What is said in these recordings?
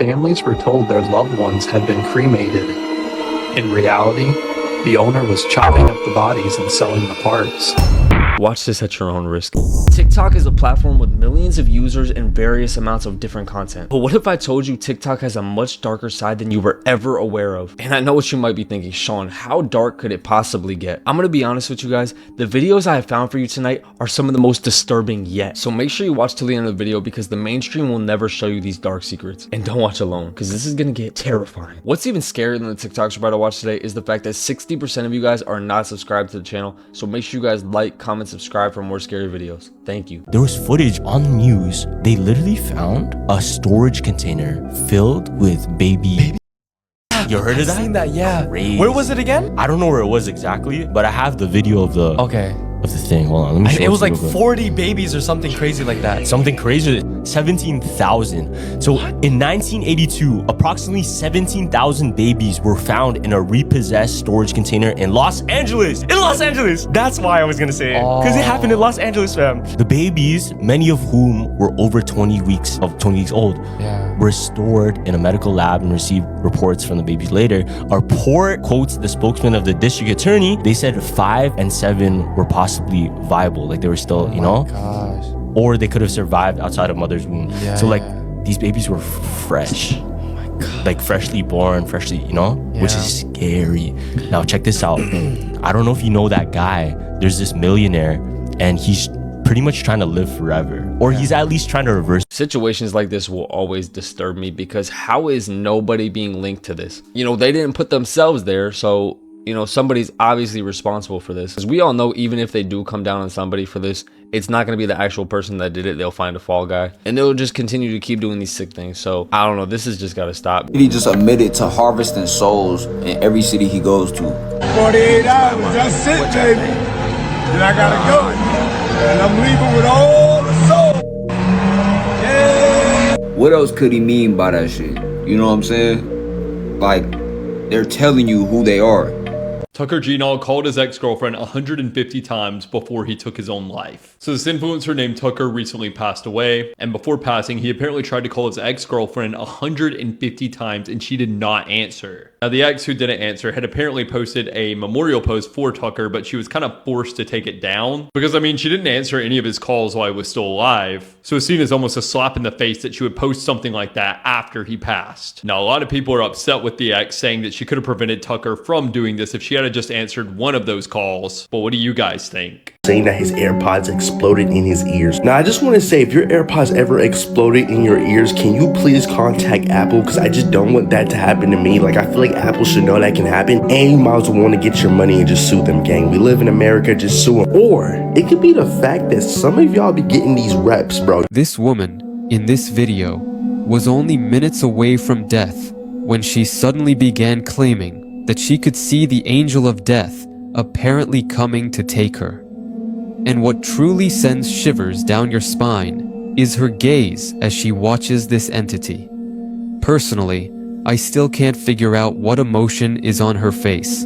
families were told their loved ones had been cremated. In reality, the owner was chopping up the bodies and selling the parts. Watch this at your own risk. TikTok is a platform with millions of users and various amounts of different content. But what if I told you TikTok has a much darker side than you were ever aware of? And I know what you might be thinking, Sean, how dark could it possibly get? I'm gonna be honest with you guys, the videos I have found for you tonight are some of the most disturbing yet. So make sure you watch till the end of the video because the mainstream will never show you these dark secrets. And don't watch alone because this is gonna get terrifying. What's even scarier than the TikToks we're about to watch today is the fact that 60% of you guys are not subscribed to the channel. So make sure you guys like, comment, subscribe for more scary videos. Thank you. There was footage on the news. They literally found a storage container filled with baby. You heard of that? I've seen that, yeah. Crazy. Where was it again? I don't know where it was exactly, but I have the video of the thing. Hold on, let me show It was like you 40 babies or something crazy like that. something crazy. 17,000. So in 1982, approximately 17,000 babies were found in a repossessed storage container in Los Angeles. In Los Angeles. That's why I was gonna say it, because it happened in Los Angeles, fam. The babies, many of whom were over 20 weeks old, were stored in a medical lab and received reports from the babies later. Our report quotes the spokesman of the district attorney. They said 5 and 7 were possibly viable, like they were still, you know, or they could have survived outside of mother's womb. So like these babies were fresh, like freshly born, you know, which is scary. Now check this out. I don't know if you know that guy. There's this millionaire and he's pretty much trying to live forever, or he's at least trying to reverse. Situations like this will always disturb me because how is nobody being linked to this? You know, they didn't put themselves there, so you know, somebody's obviously responsible for this. As we all know, even if they do come down on somebody for this, it's not going to be the actual person that did it. They'll find a fall guy and they'll just continue to keep doing these sick things. So I don't know, this has just got to stop. He just admitted to harvesting souls in every city he goes to. 48 hours, that's it, baby. Then I gotta go. And I'm leaving with all the souls. Yeah. What else could he mean by that shit? You know what I'm saying? Like, they're telling you who they are. Tucker Geenall called his ex-girlfriend 150 times before he took his own life. So this influencer named Tucker recently passed away, and before passing, he apparently tried to call his ex-girlfriend 150 times and she did not answer. Now the ex who didn't answer had apparently posted a memorial post for Tucker, but she was kind of forced to take it down because, I mean, she didn't answer any of his calls while he was still alive. So it's seen as almost a slap in the face that she would post something like that after he passed. Now a lot of people are upset with the ex, saying that she could have prevented Tucker from doing this if she had just answered one of those calls. But what do you guys think? Saying that his AirPods exploded in his ears. Now, I just want to say, if your AirPods ever exploded in your ears, can you please contact Apple? Because I just don't want that to happen to me. Like, I feel like Apple should know that can happen. And you might as well want to get your money and just sue them, gang. We live in America, just sue them. Or it could be the fact that some of y'all be getting these reps, bro. This woman in this video was only minutes away from death when she suddenly began claiming that she could see the angel of death apparently coming to take her. And what truly sends shivers down your spine is her gaze as she watches this entity. Personally, I still can't figure out what emotion is on her face.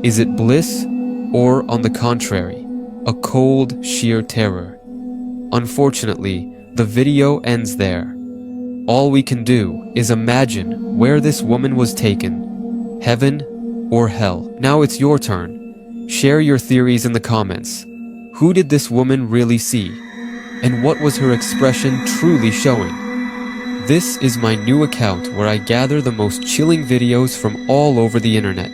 Is it bliss or, on the contrary, a cold, sheer terror? Unfortunately, the video ends there. All we can do is imagine where this woman was taken, heaven or hell. Now it's your turn. Share your theories in the comments. Who did this woman really see? And what was her expression truly showing? This is my new account where I gather the most chilling videos from all over the internet.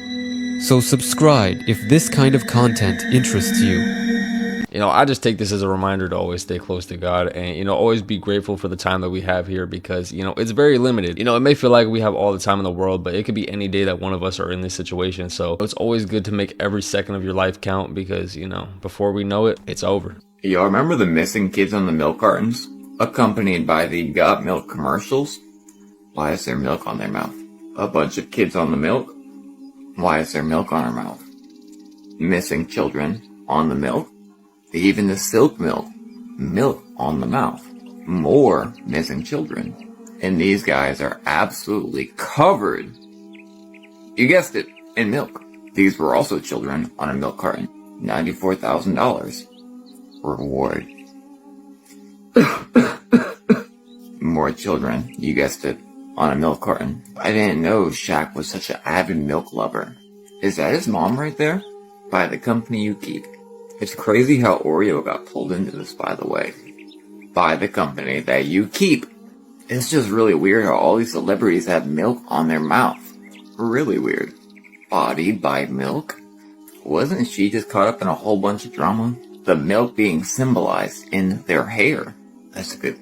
So subscribe if this kind of content interests you. You know, I just take this as a reminder to always stay close to God and, you know, always be grateful for the time that we have here because, you know, it's very limited. You know, it may feel like we have all the time in the world, but it could be any day that one of us are in this situation. So it's always good to make every second of your life count because, you know, before we know it, it's over. Y'all remember the missing kids on the milk cartons? Accompanied by the Got Milk commercials? Why is there milk on their mouth? A bunch of kids on the milk? Why is there milk on our mouth? Missing children on the milk? Even the silk milk on the mouth. More missing children. And these guys are absolutely covered. You guessed it, in milk. These were also children on a milk carton. $94,000. Reward. More children, you guessed it, on a milk carton. I didn't know Shaq was such an avid milk lover. Is that his mom right there? By the company you keep. It's crazy how Oreo got pulled into this, by the way. By the company that you keep. It's just really weird how all these celebrities have milk on their mouth. Really weird. Bodied by milk? Wasn't she just caught up in a whole bunch of drama? The milk being symbolized in their hair. That's good.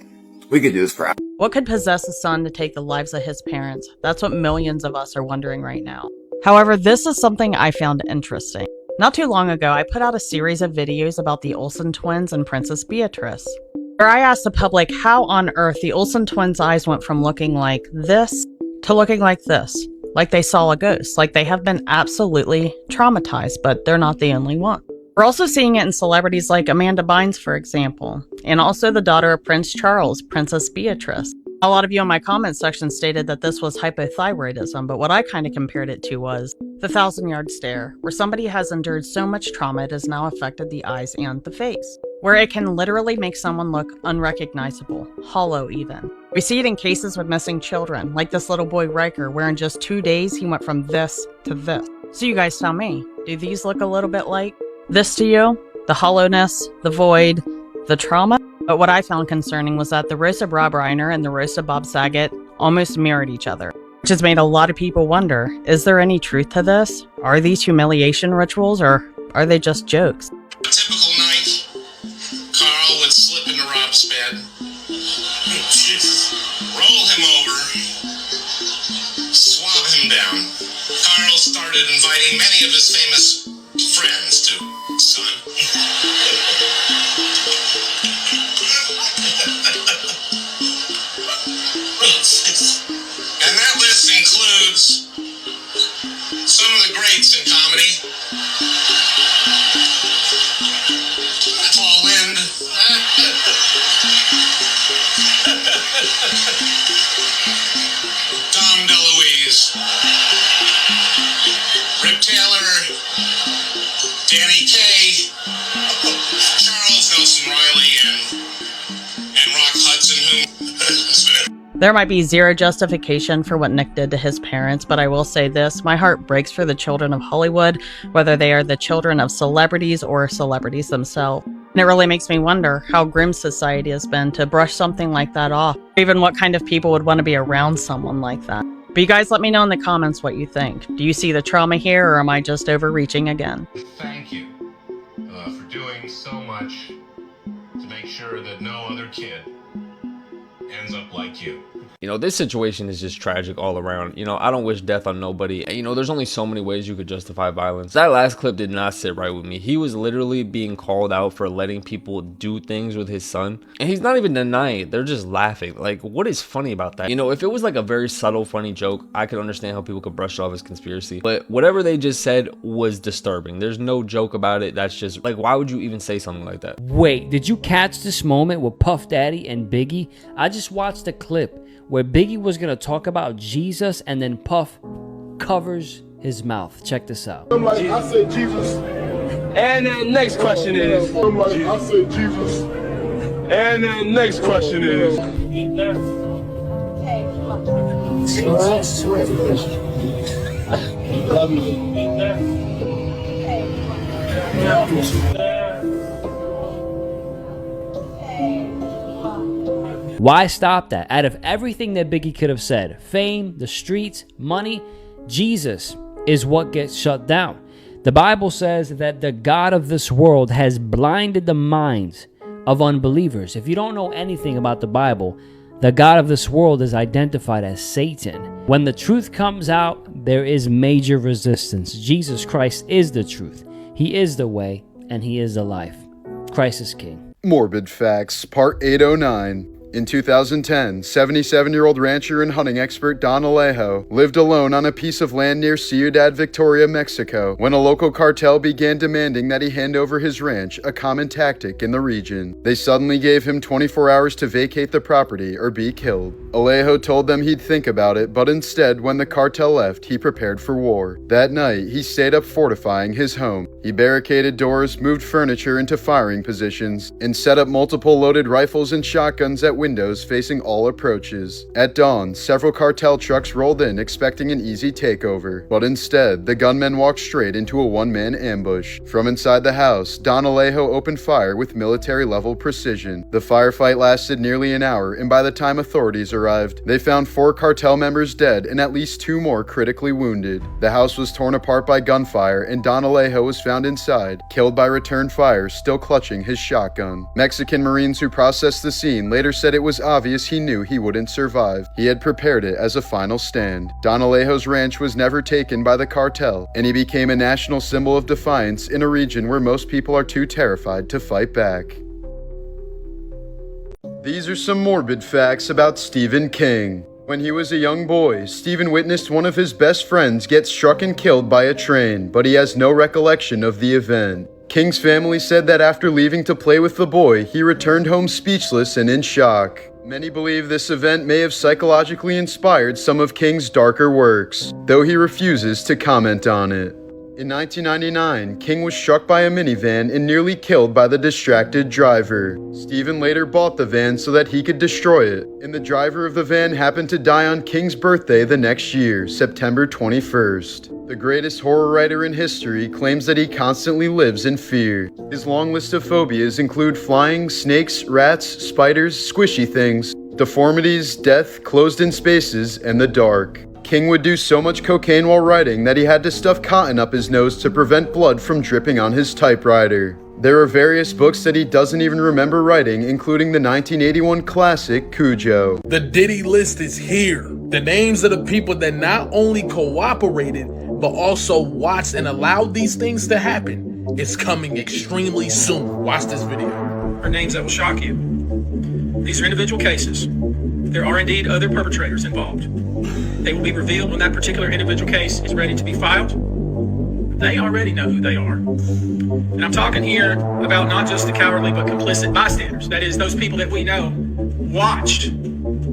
We could do this for hours. What could possess a son to take the lives of his parents? That's what millions of us are wondering right now. However, this is something I found interesting. Not too long ago, I put out a series of videos about the Olsen twins and Princess Beatrice, where I asked the public how on earth the Olsen twins' eyes went from looking like this to looking like this, like they saw a ghost, like they have been absolutely traumatized, but they're not the only one. We're also seeing it in celebrities like Amanda Bynes, for example, and also the daughter of Prince Charles, Princess Beatrice. A lot of you in my comment section stated that this was hypothyroidism, but what I kind of compared it to was the 1,000-yard stare, where somebody has endured so much trauma it has now affected the eyes and the face, where it can literally make someone look unrecognizable, hollow even. We see it in cases with missing children, like this little boy Riker, where in just 2 days he went from this to this. So you guys tell me, do these look a little bit like this to you? The hollowness, the void, the trauma? But what I found concerning was that the roast of Rob Reiner and the roast of Bob Saget almost mirrored each other, which has made a lot of people wonder, is there any truth to this? Are these humiliation rituals, or are they just jokes? A typical night, Carl would slip into Rob's bed, roll him over, swab him down. Carl started inviting many of his famous friends to son. And that list includes some of the greats in comedy. Paul Lynde. Tom DeLuise. Rip Taylor. Danny Kaye. Charles Nelson Riley and Rock Hudson, who There might be zero justification for what Nick did to his parents, but I will say this, my heart breaks for the children of Hollywood, whether they are the children of celebrities or celebrities themselves. And it really makes me wonder how grim society has been to brush something like that off, even what kind of people would want to be around someone like that. But you guys let me know in the comments what you think. Do you see the trauma here, or am I just overreaching again? thank you for doing so much to make sure that no other kid ends up like you. You know, this situation is just tragic all around. You know, I don't wish death on nobody. And, you know, there's only so many ways you could justify violence. That last clip did not sit right with me. He was literally being called out for letting people do things with his son. And he's not even denying it. They're just laughing. Like, what is funny about that? You know, if it was like a very subtle, funny joke, I could understand how people could brush it off as conspiracy. But whatever they just said was disturbing. There's no joke about it. That's just, like, why would you even say something like that? Wait, did you catch this moment with Puff Daddy and Biggie? I just watched a clip where Biggie was going to talk about Jesus and then Puff covers his mouth. Check this out. I'm like, I say Jesus. And then next question is. I'm like, I say Jesus. And then next question is. Why stop that? Out of everything that Biggie could have said, fame, the streets, money, Jesus is what gets shut down. The Bible says that the God of this world has blinded the minds of unbelievers. If you don't know anything about the Bible, the God of this world is identified as Satan. When the truth comes out, there is major resistance. Jesus Christ is the truth. He is the way, and he is the life. Christ is King. Morbid Facts, Part 809. In 2010, 77-year-old rancher and hunting expert Don Alejo lived alone on a piece of land near Ciudad Victoria, Mexico, when a local cartel began demanding that he hand over his ranch, a common tactic in the region. They suddenly gave him 24 hours to vacate the property or be killed. Alejo told them he'd think about it, but instead, when the cartel left, he prepared for war. That night, he stayed up fortifying his home. He barricaded doors, moved furniture into firing positions, and set up multiple loaded rifles and shotguns at windows facing all approaches. At dawn, several cartel trucks rolled in expecting an easy takeover, but instead, the gunmen walked straight into a one-man ambush. From inside the house, Don Alejo opened fire with military-level precision. The firefight lasted nearly an hour, and by the time authorities arrived, they found 4 cartel members dead and at least 2 more critically wounded. The house was torn apart by gunfire, and Don Alejo was found inside, killed by return fire, still clutching his shotgun. Mexican Marines who processed the scene later said it was obvious he knew he wouldn't survive. He had prepared it as a final stand. Don Alejo's ranch was never taken by the cartel, and he became a national symbol of defiance in a region where most people are too terrified to fight back. These are some morbid facts about Stephen King. When he was a young boy, Stephen witnessed one of his best friends get struck and killed by a train, but he has no recollection of the event. King's family said that after leaving to play with the boy, he returned home speechless and in shock. Many believe this event may have psychologically inspired some of King's darker works, though he refuses to comment on it. In 1999, King was struck by a minivan and nearly killed by the distracted driver. Stephen later bought the van so that he could destroy it, and the driver of the van happened to die on King's birthday the next year, September 21st. The greatest horror writer in history claims that he constantly lives in fear. His long list of phobias include flying, snakes, rats, spiders, squishy things, deformities, death, closed-in spaces, and the dark. King would do so much cocaine while writing that he had to stuff cotton up his nose to prevent blood from dripping on his typewriter. There are various books that he doesn't even remember writing, including the 1981 classic Cujo. The Diddy list is here. The names of the people that not only cooperated, but also watched and allowed these things to happen is coming extremely soon. Watch this video. Are names that will shock you. These are individual cases. There are indeed other perpetrators involved. They will be revealed when that particular individual case is ready to be filed. They already know who they are. And I'm talking here about not just the cowardly but complicit bystanders. That is, those people that we know watched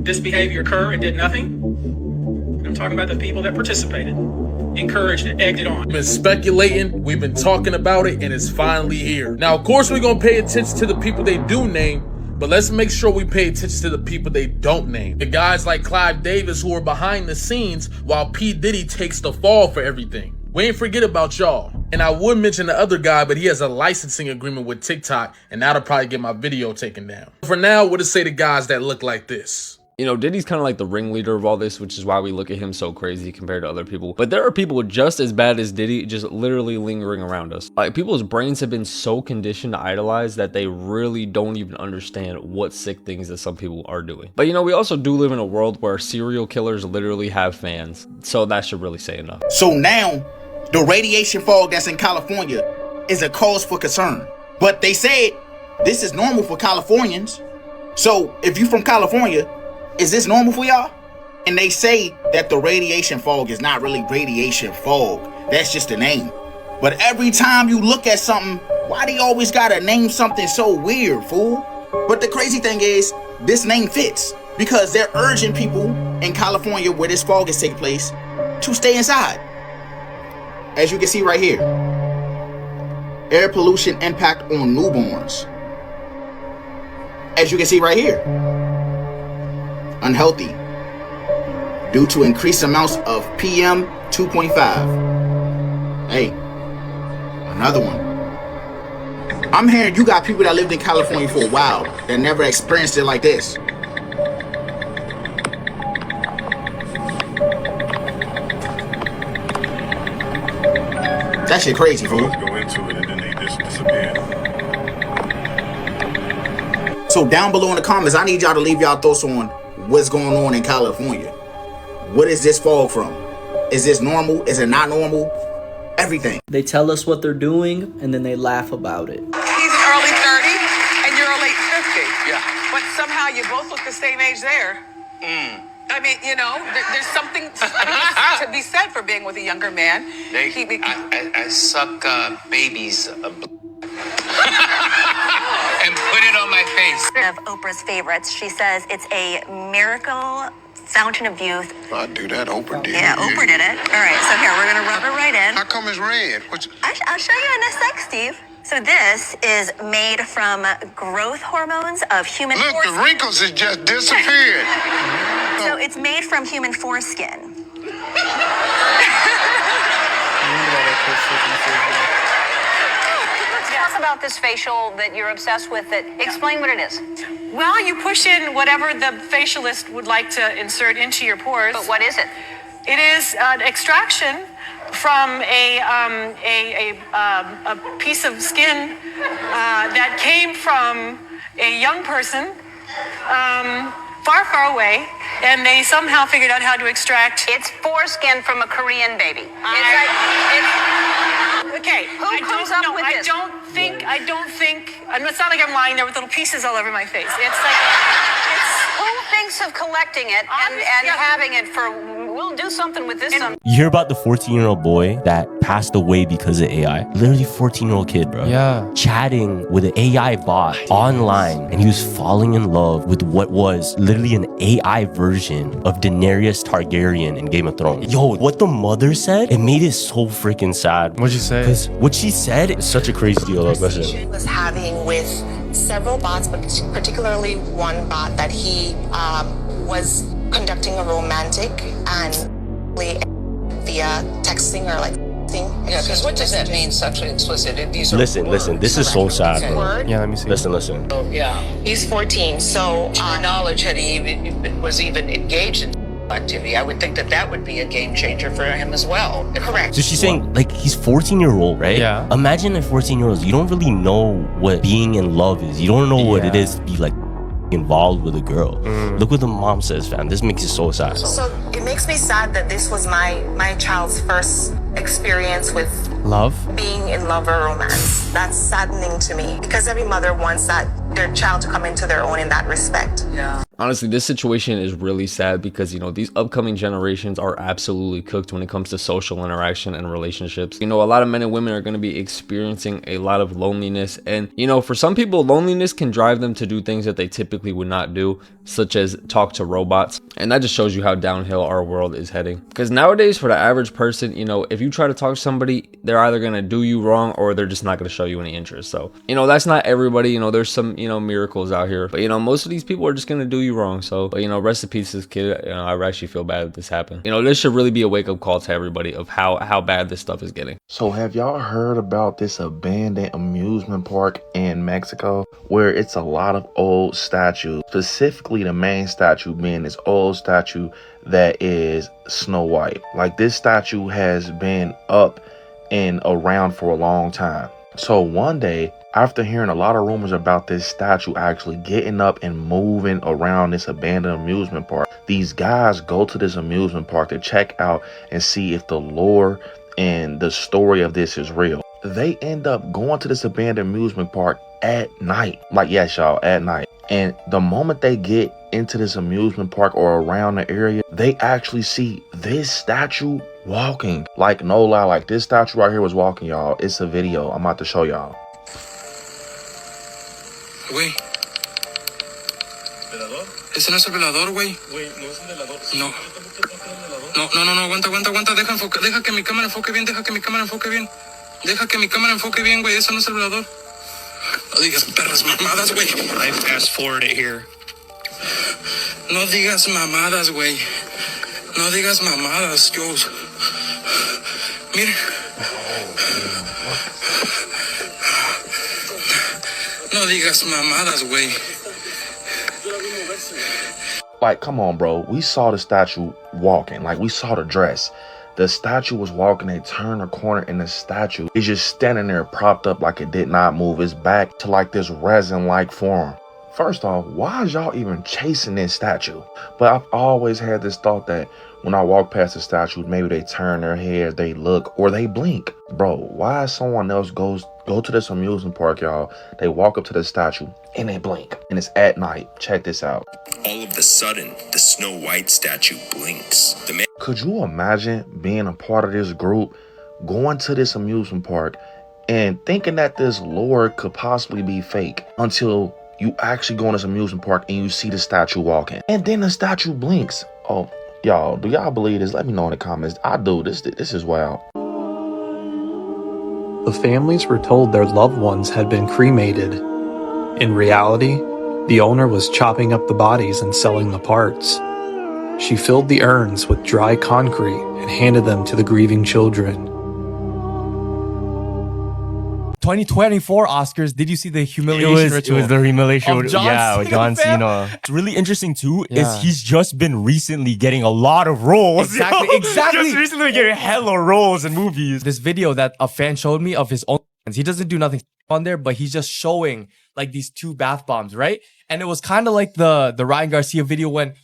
this behavior occur and did nothing. And I'm talking about the people that participated, encouraged it, egged it on. We've been speculating, we've been talking about it, and it's finally here. Now, of course, we're gonna pay attention to the people they do name, but let's make sure we pay attention to the people they don't name. The guys like Clive Davis who are behind the scenes while P. Diddy takes the fall for everything. We ain't forget about y'all. And I would mention the other guy, but he has a licensing agreement with TikTok, and that'll probably get my video taken down. For now, we'll just say the guys that look like this. You know, Diddy's kind of like the ringleader of all this, which is why we look at him so crazy compared to other people. But there are people just as bad as Diddy just literally lingering around us. Like, people's brains have been so conditioned to idolize that they really don't even understand what sick things that some people are doing. But you know, we also do live in a world where serial killers literally have fans. So that should really say enough. So now, the radiation fog that's in California is a cause for concern. But they said this is normal for Californians. So if you're from California, is this normal for y'all? And they say that the radiation fog is not really radiation fog. That's just a name. But every time you look at something, why do you always gotta name something so weird, fool? But the crazy thing is, this name fits. Because they're urging people in California where this fog is taking place to stay inside. As you can see right here. Air pollution impact on newborns. As you can see right here. Unhealthy due to increased amounts of PM 2.5. Hey, another one. I'm hearing you got people that lived in California for a while that never experienced it like this. That shit crazy, fool. Go into it and then they just disappear. So down below in the comments, I need y'all to leave y'all thoughts on what's going on in California. What is this fog from? Is this normal? Is it not normal? Everything. They tell us what they're doing and then they laugh about it. He's an early 30 and you're a late 50. Yeah. But somehow you both look the same age there. I mean, you know, there's something to be said for being with a younger man. I suck babies and put it on my face. Of Oprah's favorites, she says it's a miracle fountain of youth. I do that, Oprah did. Yeah, Oprah did it. All right, so here, we're going to rub it right in. How come it's red? I'll show you in a sec, Steve. So this is made from growth hormones of human Look, the wrinkles has just disappeared. So it's made from human foreskin. Tell us about this facial that you're obsessed with. Explain what it is. Well, you push in whatever the facialist would like to insert into your pores. But what is it? It is an extraction from a piece of skin that came from a young person far, far away, and they somehow figured out how to extract. It's foreskin from a Korean baby. Okay. Who comes up with this? I don't think. It's not like I'm lying there with little pieces all over my face. It's like. Who thinks of collecting it and having it for? We'll do something with this. You hear about the 14-year-old boy that passed away because of AI? Literally 14-year-old kid, bro. Yeah. Chatting with an AI bot online, and he was falling in love with what was literally an AI version of Daenerys Targaryen in Game of Thrones. Yo, what the mother said, it made it so freaking sad. What'd you say? Because what she said is such a crazy deal. Like, listen. Was having with several bots, but particularly one bot that he was conducting a romantic and via texting or like yeah, because what does that mean, sexually explicit? These are Listen, this is so sad, bro. Yeah, let me see. Listen. Oh, yeah. He's 14, so To my knowledge, had he was even engaged in activity, I would think that would be a game changer for him as well. Correct. So she's saying, like, he's 14-year-old, right? Yeah. Imagine at 14-year-olds, you don't really know what being in love is. You don't know what it is to be, like, involved with a girl. Look what the mom says, fam. This makes it so sad. So it makes me sad that this was my child's first experience with love, being in love or romance. That's saddening to me because every mother wants their child to come into their own in that respect. Yeah. Honestly, this situation is really sad because, you know, these upcoming generations are absolutely cooked when it comes to social interaction and relationships. You know, a lot of men and women are going to be experiencing a lot of loneliness. And, you know, for some people, loneliness can drive them to do things that they typically would not do, such as talk to robots. And that just shows you how downhill our world is heading. Because nowadays, for the average person, you know, if you try to talk to somebody, they're either going to do you wrong or they're just not going to show you any interest. So, you know, that's not everybody. You know, there's some, you know, miracles out here. But, you know, most of these people are just going to do you wrong. So, but, you know, rest in peace to this kid. You know, I actually feel bad that this happened. You know, this should really be a wake-up call to everybody of how bad this stuff is getting. So have y'all heard about this abandoned amusement park in Mexico where it's a lot of old statues, specifically the main statue being this old statue that is Snow White? Like, this statue has been up and around for a long time. So one day, after hearing a lot of rumors about this statue actually getting up and moving around this abandoned amusement park, these guys go to this amusement park to check out and see if the lore and the story of this is real. They end up going to this abandoned amusement park at night. Like, yes, y'all, at night. And the moment they get into this amusement park or around the area, they actually see this statue walking. Like, no lie, like this statue right here was walking, y'all. It's a video. I'm about to show y'all. Güey. ¿Velador? Ese no es el velador, güey. Güey, no es el velador. No. No, aguanta. Deja que mi cámara enfoque bien, Deja que mi cámara enfoque bien, güey. Eso no es el velador. No digas perras mamadas, güey. I fast forward it here. No digas mamadas, güey. No digas mamadas, Jules. Mire. No digas mamadas, güey. Like, come on, bro. We saw the statue walking. Like, we saw the dress. The statue was walking. They turned a corner and the statue is just standing there propped up like it did not move its back to like this resin-like form. First off, why is y'all even chasing this statue? But I've always had this thought that when I walk past the statue, maybe they turn their heads, they look, or they blink. Bro, why someone else go to this amusement park, y'all? They walk up to the statue and they blink. And it's at night. Check this out. All of a sudden, the Snow White statue blinks. Could you imagine being a part of this group, going to this amusement park, and thinking that this lore could possibly be fake until you actually go in this amusement park and you see the statue walking, and then the statue blinks? Oh, y'all, do y'all believe this? Let me know in the comments. I do. This is wild. The families were told their loved ones had been cremated. In reality, the owner was chopping up the bodies and selling the parts. She filled the urns with dry concrete and handed them to the grieving children. 2024 Oscars, did you see the humiliation ritual? It was the humiliation ritual. Yeah, with John Cena. It's really interesting too, is he's just been recently getting a lot of roles. Exactly, exactly. Just recently getting hella roles in movies. This video that a fan showed me of his own, he doesn't do nothing on there, but he's just showing like these 2 bath bombs, right? And it was kind of like the Ryan Garcia video when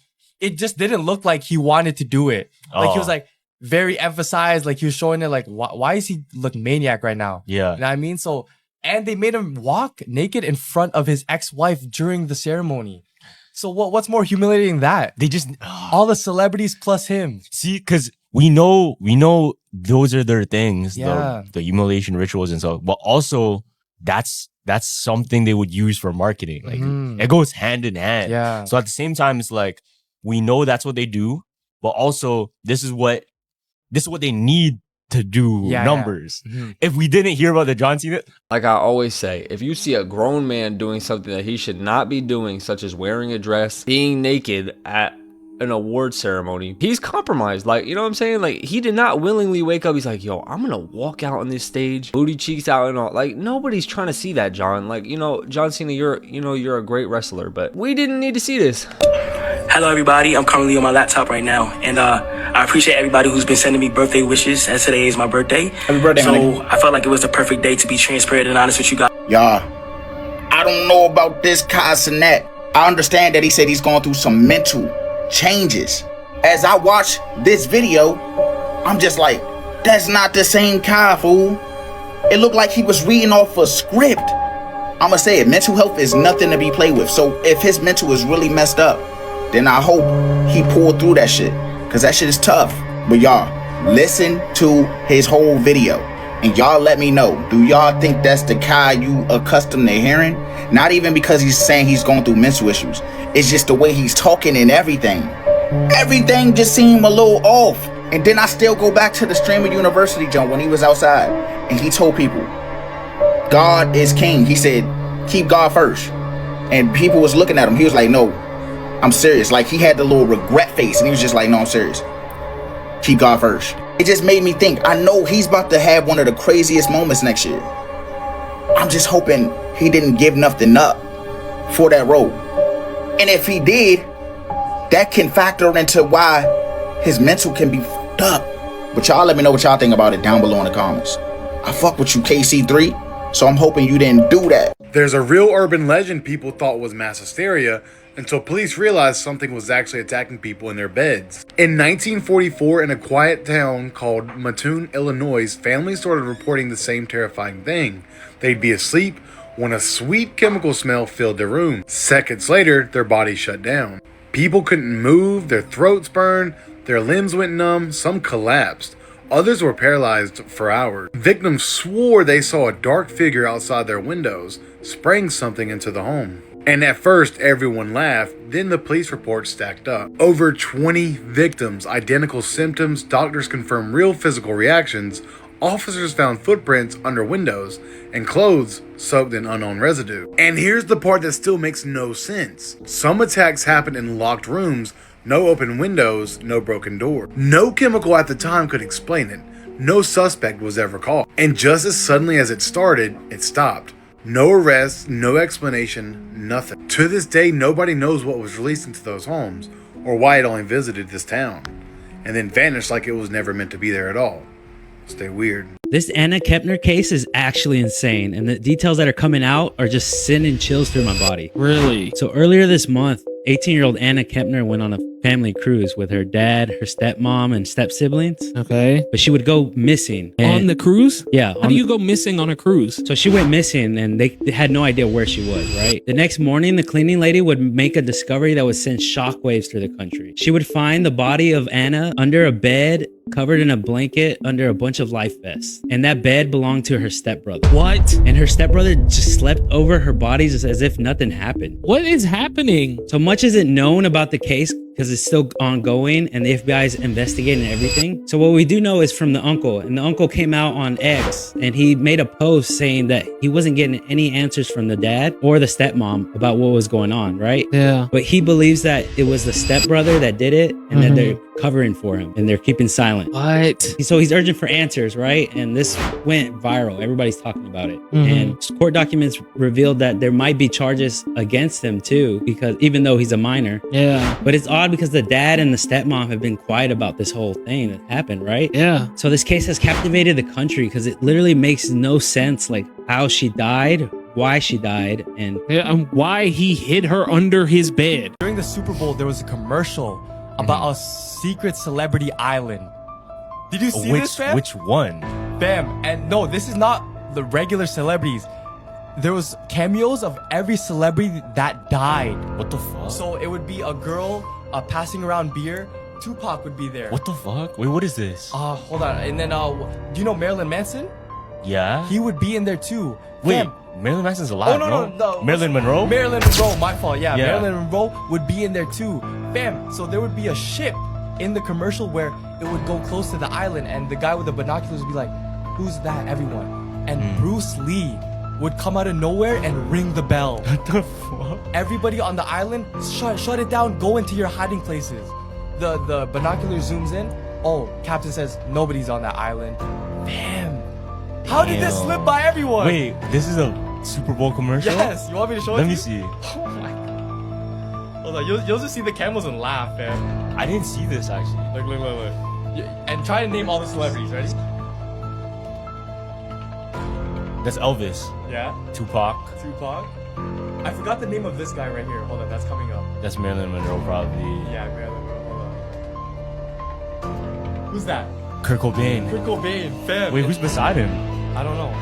it just didn't look like he wanted to do it. Like he was like very emphasized, like he was showing it like, why is he look maniac right now? Yeah. You know what I mean? So, and they made him walk naked in front of his ex-wife during the ceremony. So what's more humiliating than that? They just all the celebrities plus him. See, because we know those are their things, Yeah. the humiliation rituals and stuff. But also, that's something they would use for marketing. Like it goes hand in hand. Yeah. So at the same time, it's like we know that's what they do, but also this is what they need to do numbers. If we didn't hear about the John Cena, like I always say, if you see a grown man doing something that he should not be doing, such as wearing a dress, being naked at an award ceremony, he's compromised. Like, you know what I'm saying? Like, he did not willingly wake up. He's like, yo, I'm gonna walk out on this stage, booty cheeks out and all. Like, nobody's trying to see that, John. Like, you know, John Cena, you're a great wrestler, but we didn't need to see this. Hello everybody, I'm currently on my laptop right now, and I appreciate everybody who's been sending me birthday wishes, as today is my birthday. Happy birthday, so honey. I felt like it was the perfect day to be transparent and honest with you guys. Y'all, I don't know about this Kai Cenat. I understand that he said he's going through some mental changes. As I watch this video, I'm just like, that's not the same Kai, fool. It looked like he was reading off a script. I'ma say it, mental health is nothing to be played with. So if his mental is really messed up, then I hope he pulled through that shit, because that shit is tough. But y'all, listen to his whole video, and y'all let me know, do y'all think that's the Kai you accustomed to hearing? Not even because he's saying he's going through mental issues. It's just the way he's talking and everything. Everything just seemed a little off. And then I still go back to the Streamer University jump when he was outside, and he told people, God is king. He said, keep God first. And people was looking at him. He was like, no, I'm serious. Like, he had the little regret face, and he was just like, no, I'm serious. Keep God first. It just made me think, I know he's about to have one of the craziest moments next year. I'm just hoping he didn't give nothing up for that role. And if he did, that can factor into why his mental can be fucked up. But y'all let me know what y'all think about it down below in the comments. I fuck with you, KC3, so I'm hoping you didn't do that. There's a real urban legend people thought was mass hysteria until police realized something was actually attacking people in their beds. In 1944, in a quiet town called Mattoon, Illinois, families started reporting the same terrifying thing. They'd be asleep when a sweet chemical smell filled their room. Seconds later, their bodies shut down. People couldn't move, their throats burned, their limbs went numb, some collapsed. Others were paralyzed for hours. Victims swore they saw a dark figure outside their windows, spraying something into the home. And at first, everyone laughed, then the police reports stacked up. Over 20 victims, identical symptoms, doctors confirmed real physical reactions, officers found footprints under windows, and clothes soaked in unknown residue. And here's the part that still makes no sense. Some attacks happened in locked rooms, no open windows, no broken door. No chemical at the time could explain it. No suspect was ever caught. And just as suddenly as it started, it stopped. No arrests, no explanation, nothing. To this day, nobody knows what was released into those homes, or why it only visited this town, and then vanished like it was never meant to be there at all. Stay weird. This Anna Kepner case is actually insane, and the details that are coming out are just sending chills through my body. Really? So earlier this month, 18-year-old Anna Kepner went on a family cruise with her dad, her stepmom, and step-siblings. Okay. But she would go missing. On the cruise? Yeah. How do you go missing on a cruise? So she went missing, and they had no idea where she was, right? The next morning, the cleaning lady would make a discovery that would send shockwaves through the country. She would find the body of Anna under a bed, covered in a blanket under a bunch of life vests. And that bed belonged to her stepbrother. What? And her stepbrother just slept over her body just as if nothing happened. What is happening? So much isn't known about the case because it's still ongoing and the FBI is investigating everything. So what we do know is from the uncle, and the uncle came out on X and he made a post saying that he wasn't getting any answers from the dad or the stepmom about what was going on, right? Yeah. But he believes that it was the stepbrother that did it and that they're covering for him and they're keeping silent. What? So he's urging for answers, right? And this went viral. Everybody's talking about it. And court documents revealed that there might be charges against him too, because even though he's a minor. Yeah. But it's odd because the dad and the stepmom have been quiet about this whole thing that happened, right? Yeah. So this case has captivated the country because it literally makes no sense, like how she died, why she died, and why he hid her under his bed. During the Super Bowl, there was a commercial about a secret celebrity island. Did you see this, fam? Which one? Fam, and no, this is not the regular celebrities. There was cameos of every celebrity that died. What the fuck? So it would be a girl passing around beer. Tupac would be there. What the fuck? Wait, what is this? Hold on. And then, do you know Marilyn Manson? Yeah. He would be in there too. Wait, Fam. Marilyn Manson's alive, no. Marilyn Monroe? Marilyn Monroe, my fault. Yeah, Marilyn Monroe would be in there too. Fam, so there would be a ship in the commercial where it would go close to the island and the guy with the binoculars would be like, who's that, everyone? And Bruce Lee would come out of nowhere and ring the bell. What the fuck? Everybody on the island, shut it down, go into your hiding places. The binocular zooms in. Oh, captain says nobody's on that island. Damn. How did this slip by everyone? Wait, this is a Super Bowl commercial? Yes, you want me to show it Let to me you? see. Oh my god. Hold on, you'll just see the cameras and laugh, man. I didn't see this actually. Look. And try to name all the celebrities, ready? That's Elvis. Yeah. Tupac. I forgot the name of this guy right here. Hold on, that's coming up. That's Marilyn Monroe probably. Yeah, Marilyn Monroe. Hold on. Who's that? Kurt Cobain. Kurt Cobain, fam. Wait, who's beside him? I don't know.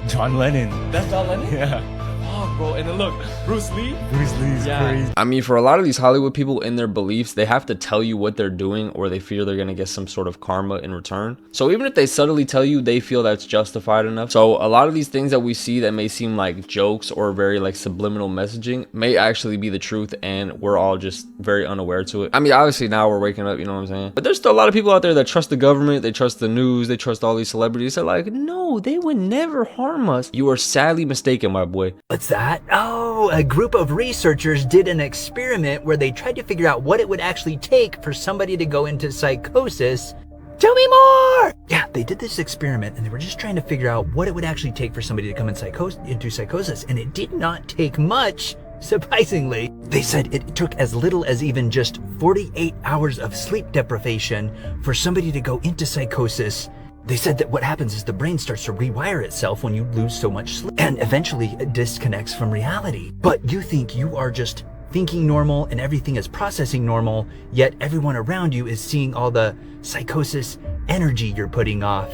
John Lennon. That's John Lennon? Yeah. Oh, bro. And then look, Bruce Lee. Bruce Lee's crazy. I mean, for a lot of these Hollywood people in their beliefs, they have to tell you what they're doing or they fear they're going to get some sort of karma in return. So even if they subtly tell you, they feel that's justified enough. So a lot of these things that we see that may seem like jokes or very like subliminal messaging may actually be the truth, and we're all just very unaware to it. I mean, obviously now we're waking up, you know what I'm saying? But there's still a lot of people out there that trust the government, they trust the news, they trust all these celebrities. They're like, no, they would never harm us. You are sadly mistaken, my boy. What's that? Oh, a group of researchers did an experiment where they tried to figure out what it would actually take for somebody to go into psychosis. Tell me more! Yeah, they did this experiment and they were just trying to figure out what it would actually take for somebody to come into psychosis, and it did not take much. Surprisingly, they said it took as little as even just 48 hours of sleep deprivation for somebody to go into psychosis. They said that what happens is the brain starts to rewire itself when you lose so much sleep and eventually it disconnects from reality. But you think you are just thinking normal and everything is processing normal, yet everyone around you is seeing all the psychosis energy you're putting off.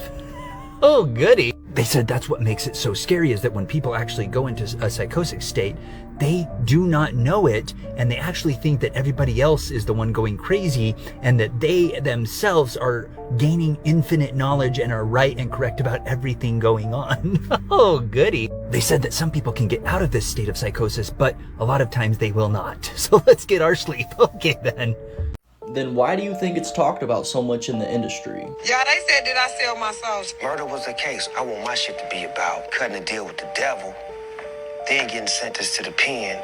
Oh, goody. They said that's what makes it so scary, is that when people actually go into a psychotic state, they do not know it, and they actually think that everybody else is the one going crazy, and that they themselves are gaining infinite knowledge and are right and correct about everything going on. Oh, goody. They said that some people can get out of this state of psychosis, but a lot of times they will not. So let's get our sleep. Okay, then. Then why do you think it's talked about so much in the industry? Yeah, they said, did I sell my soul? Murder was the case. I want my shit to be about cutting a deal with the devil, then getting sentenced to the pen.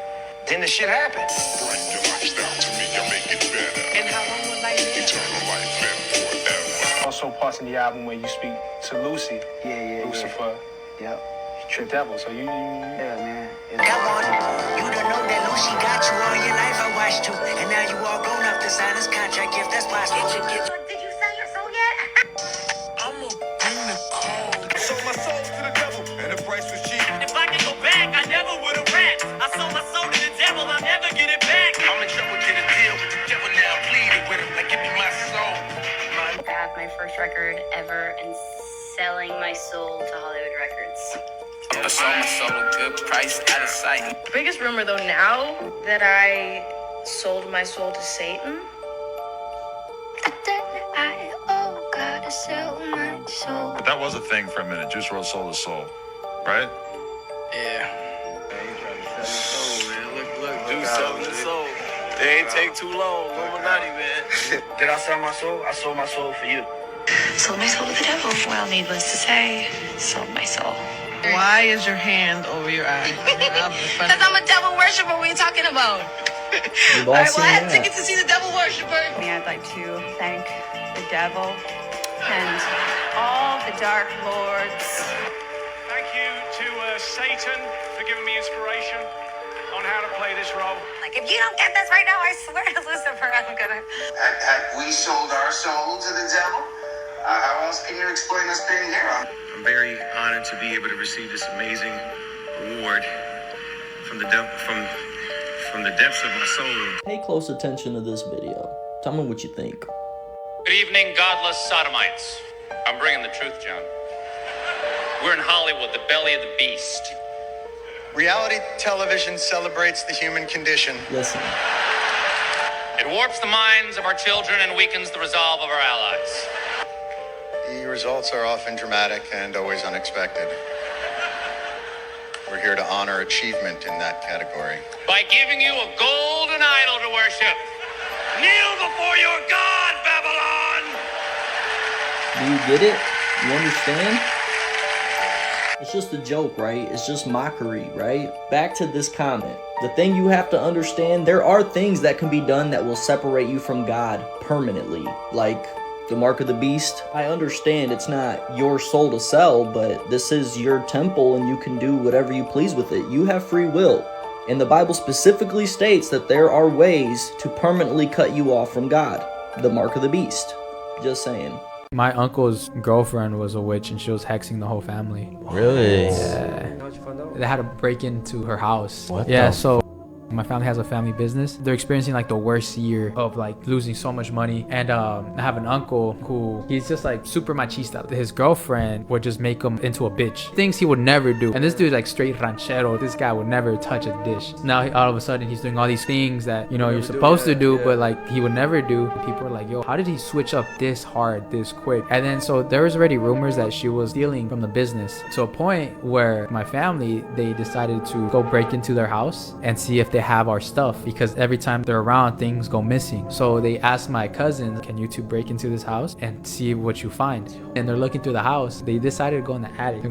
Then the shit happened. Bring your lifestyle to me, I'll make it better. And how long will I live? Eternal life and forever. Also parts in the album where you speak to Lucy. Lucifer. Yep. The devil, so you yeah, man. I want you to know that Lucy got you all your life. I watched you, and now you all grown up to sign this contract. If that's possible. Did you sell your soul yet? I'ma bring the cold. Sold my soul to the devil, and the price was cheap. If I could go back, I never would have rapped. I sold my soul to the devil, I'll never get it back. I'm in trouble, get a deal with the devil now. I'm pleading with him, like give me my soul. I have my first record ever and selling my soul to Hollywood Records. I sold my soul a good price, out of sight. Biggest rumor though now that I sold my soul to Satan. But that was a thing for a minute. Juice WRLD sold his soul, right? Yeah. He tried to sell his soul, man. Look, Juice selling his soul. They ain't take too long. Illuminati, man. Did I sell my soul? I sold my soul for you. Sold my soul to the devil. Well, needless to say, sold my soul. Why is your hand over your eye? Because I'm a devil worshiper. What are you talking about? We've all All right, seen well, I have that. tickets to see the devil worshiper. I'd like to thank the devil and all the dark lords. Thank you to Satan for giving me inspiration on how to play this role. Like, if you don't get this right now, I swear to Lucifer, I'm gonna. Have we sold our soul to the devil? How else can you explain us being here? I'm very honored to be able to receive this amazing award from the depths of my soul. Pay close attention to this video. Tell me what you think. Good evening, godless sodomites. I'm bringing the truth, John. We're in Hollywood, the belly of the beast. Reality television celebrates the human condition. Listen. It warps the minds of our children and weakens the resolve of our allies. The results are often dramatic and always unexpected. We're here to honor achievement in that category. By giving you a golden idol to worship. Kneel before your God, Babylon! Do you get it? You understand? It's just a joke, right? It's just mockery, right? Back to this comment. The thing you have to understand, there are things that can be done that will separate you from God permanently. Like the mark of the beast. I understand it's not your soul to sell, but this is your temple and you can do whatever you please with it. You have free will. And the Bible specifically states that there are ways to permanently cut you off from God. The mark of the beast. Just saying. My uncle's girlfriend was a witch and she was hexing the whole family. Really? Yeah. How'd you find out? They had to break into her house. What Yeah, the so my family has a family business. They're experiencing like the worst year of like losing so much money. And I have an uncle who he's just like super machista. His girlfriend would just make him into a bitch. Things he would never do. And this dude's like straight ranchero. This guy would never touch a dish. Now all of a sudden he's doing all these things that, you know, you're supposed to do, but like he would never do. And people are like, yo, how did he switch up this hard, this quick? And then so there was already rumors that she was stealing from the business, to a point where my family, they decided to go break into their house and see if they have our stuff, because every time they're around, things go missing. So they asked my cousin, can you two break into this house and see what you find? And they're looking through the house. They decided to go in the attic.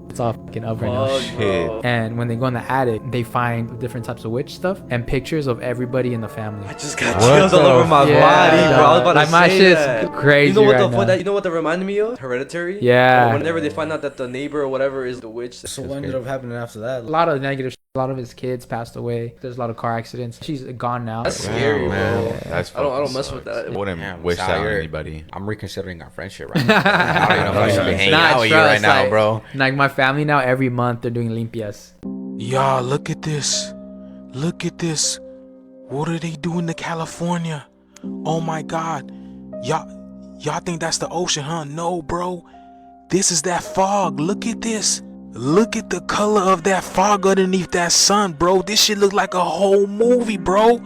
It's all fucking up right now. Shit. And when they go in the attic, they find different types of witch stuff and pictures of everybody in the family. I just got chills all over my body, bro. I was about like to my say shit's that. crazy. You know what right the now. you know what that reminded me of? Hereditary. Yeah. Whenever they find out that the neighbor or whatever is the witch. So what ended up happening after that? A lot of negative. A lot of his kids passed away. There's a lot of car accidents. She's gone now. That's scary, man. bro. That's I don't mess with that. Wouldn't wish that on anybody. I'm reconsidering our friendship right now. I don't even know if I should be hanging out with you right now, like, bro. Like my family now, every month they're doing limpias. Y'all, look at this. Look at this. What are they doing to California? Oh my God. Y'all think that's the ocean, huh? No, bro. This is that fog. Look at this. Look at the color of that fog underneath that sun, bro. This shit look like a whole movie, bro.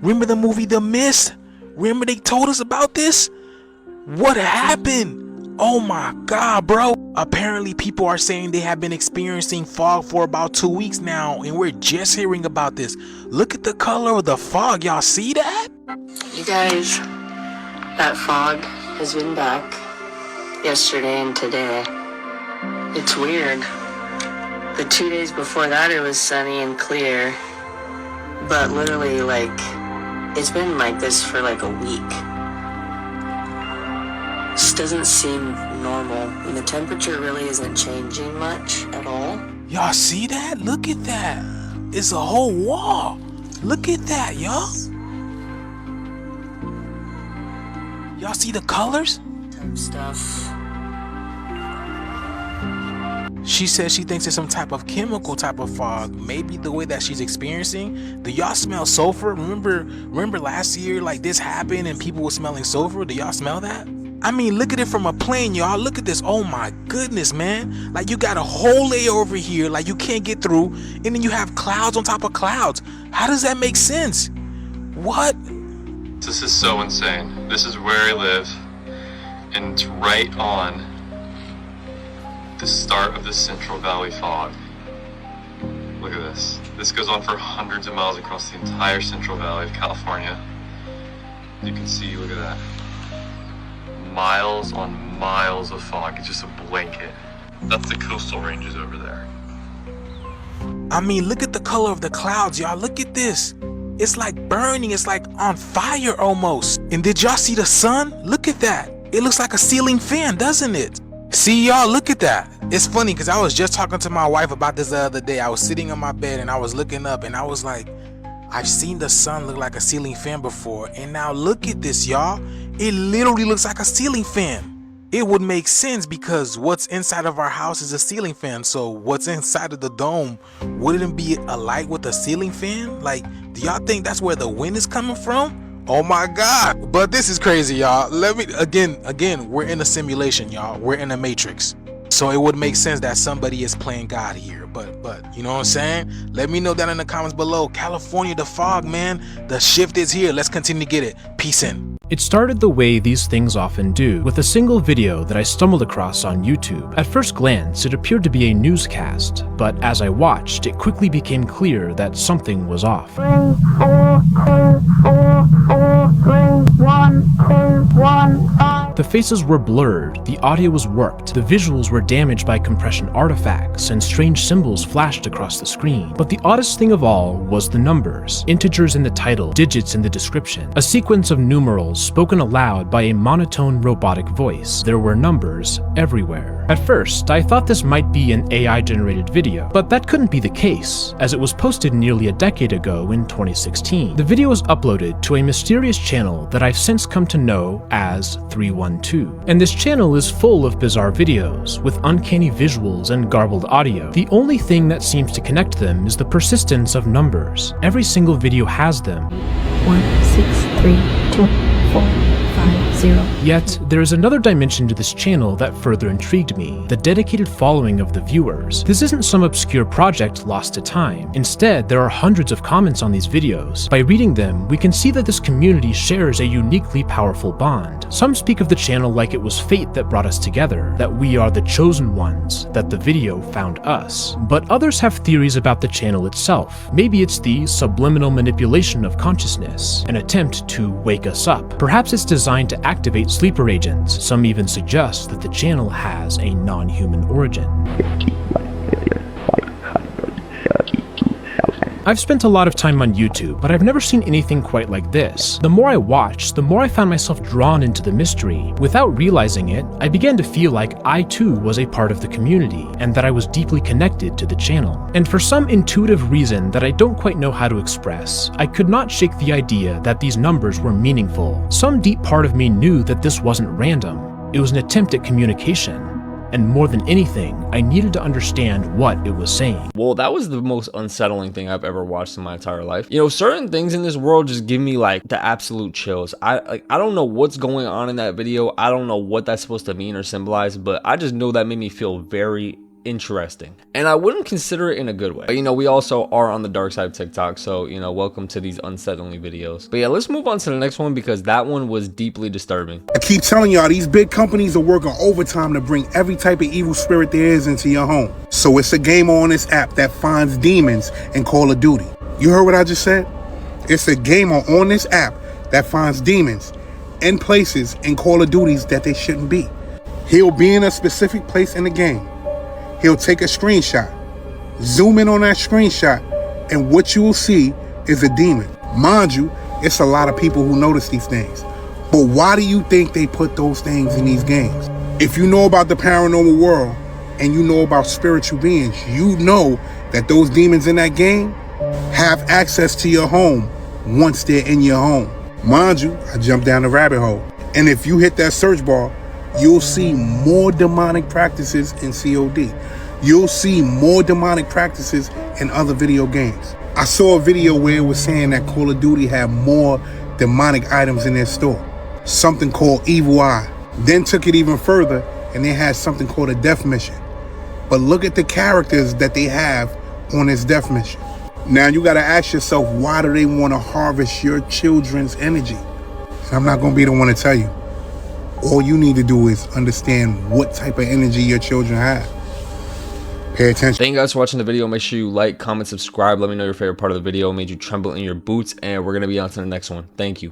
Remember the movie The Mist? Remember they told us about this? What happened? Oh my God, bro. Apparently people are saying they have been experiencing fog for about 2 weeks now, and we're just hearing about this. Look at the color of the fog. Y'all see that? You guys, that fog has been back yesterday and today. It's weird. The 2 days before that, it was sunny and clear. But literally, like, it's been like this for like a week. This doesn't seem normal. And the temperature really isn't changing much at all. Y'all see that? Look at that. It's a whole wall. Look at that, y'all. Y'all see the colors? Type stuff. She says she thinks it's some type of chemical type of fog. Maybe the way that she's experiencing. Do y'all smell sulfur? Remember last year, like this happened and people were smelling sulfur? Do y'all smell that? I mean, look at it from a plane, y'all. Look at this. Oh my goodness, man. Like you got a whole layer over here, like you can't get through, and then you have clouds on top of clouds. How does that make sense? What? This is so insane. This is where I live, and it's right on the start of the Central Valley fog. Look at this. This goes on for hundreds of miles across the entire Central Valley of California. You can see, look at that. Miles on miles of fog. It's just a blanket. That's the coastal ranges over there. I mean, look at the color of the clouds, y'all. Look at this. It's like burning. It's like on fire almost. And did y'all see the sun? Look at that. It looks like a ceiling fan, doesn't it? See, y'all, look at that. It's funny because I was just talking to my wife about this the other day. I was sitting on my bed and I was looking up and I was like, I've seen the sun look like a ceiling fan before. And now look at this, y'all. It literally looks like a ceiling fan. It would make sense because what's inside of our house is a ceiling fan. So what's inside of the dome, wouldn't it be a light with a ceiling fan? Like, do y'all think that's where the wind is coming from? Oh my God. But this is crazy, y'all. Let me, again, we're in a simulation, y'all. We're in a matrix. So it would make sense that somebody is playing God here. But you know what I'm saying? Let me know down in the comments below. California, the fog, man. The shift is here. Let's continue to get it. Peace in. It started the way these things often do, with a single video that I stumbled across on YouTube. At first glance, it appeared to be a newscast, but as I watched, it quickly became clear that something was off. 3, 4, 2, 4, 4, 3, 1, 2, 1, 5. The faces were blurred, the audio was warped, the visuals were damaged by compression artifacts, and strange symbols flashed across the screen. But the oddest thing of all was the numbers. Integers in the title, digits in the description, a sequence of numerals spoken aloud by a monotone robotic voice. There were numbers everywhere. At first, I thought this might be an AI-generated video, but that couldn't be the case, as it was posted nearly a decade ago in 2016. The video was uploaded to a mysterious channel that I've since come to know as 312. And this channel is full of bizarre videos, with uncanny visuals and garbled audio. The only thing that seems to connect them is the persistence of numbers. Every single video has them. 1, 6, 3, 2. 4, 5, 0. Yet, there is another dimension to this channel that further intrigued me, the dedicated following of the viewers. This isn't some obscure project lost to time. Instead, there are hundreds of comments on these videos. By reading them, we can see that this community shares a uniquely powerful bond. Some speak of the channel like it was fate that brought us together, that we are the chosen ones, that the video found us. But others have theories about the channel itself. Maybe it's the subliminal manipulation of consciousness, an attempt to wake us up. Perhaps it's designed to activate sleeper agents. Some even suggest that the channel has a non-human origin. I've spent a lot of time on YouTube, but I've never seen anything quite like this. The more I watched, the more I found myself drawn into the mystery. Without realizing it, I began to feel like I too was a part of the community, and that I was deeply connected to the channel. And for some intuitive reason that I don't quite know how to express, I could not shake the idea that these numbers were meaningful. Some deep part of me knew that this wasn't random. It was an attempt at communication. And more than anything, I needed to understand what it was saying. Well, that was the most unsettling thing I've ever watched in my entire life. You know, certain things in this world just give me like the absolute chills. I don't know what's going on in that video. I don't know what that's supposed to mean or symbolize, but I just know that made me feel very interesting, and I wouldn't consider it in a good way. But you know, we also are on the dark side of TikTok, so you know, welcome to these unsettling videos. But yeah, let's move on to the next one because that one was deeply disturbing. I keep telling y'all, these big companies are working overtime to bring every type of evil spirit there is into your home. So it's a game on this app that finds demons in Call of Duty. You heard what I just said? It's a gamer on this app that finds demons in places in Call of Duties that they shouldn't be. He'll be in a specific place in the game. He'll take a screenshot, zoom in on that screenshot, and what you will see is a demon. Mind you, it's a lot of people who notice these things. But why do you think they put those things in these games? If you know about the paranormal world and you know about spiritual beings, you know that those demons in that game have access to your home once they're in your home. Mind you, I jumped down the rabbit hole. And if you hit that search bar, you'll see more demonic practices in COD. You'll see more demonic practices in other video games. I saw a video where it was saying that Call of Duty had more demonic items in their store. Something called Evil Eye. Then took it even further and they had something called a death mission. But look at the characters that they have on this death mission. Now you gotta ask yourself, why do they want to harvest your children's energy? So I'm not gonna be the one to tell you. All you need to do is understand what type of energy your children have. Pay attention. Thank you guys for watching the video. Make sure you like, comment, subscribe. Let me know your favorite part of the video made you tremble in your boots, and we're gonna be on to the next one. Thank you.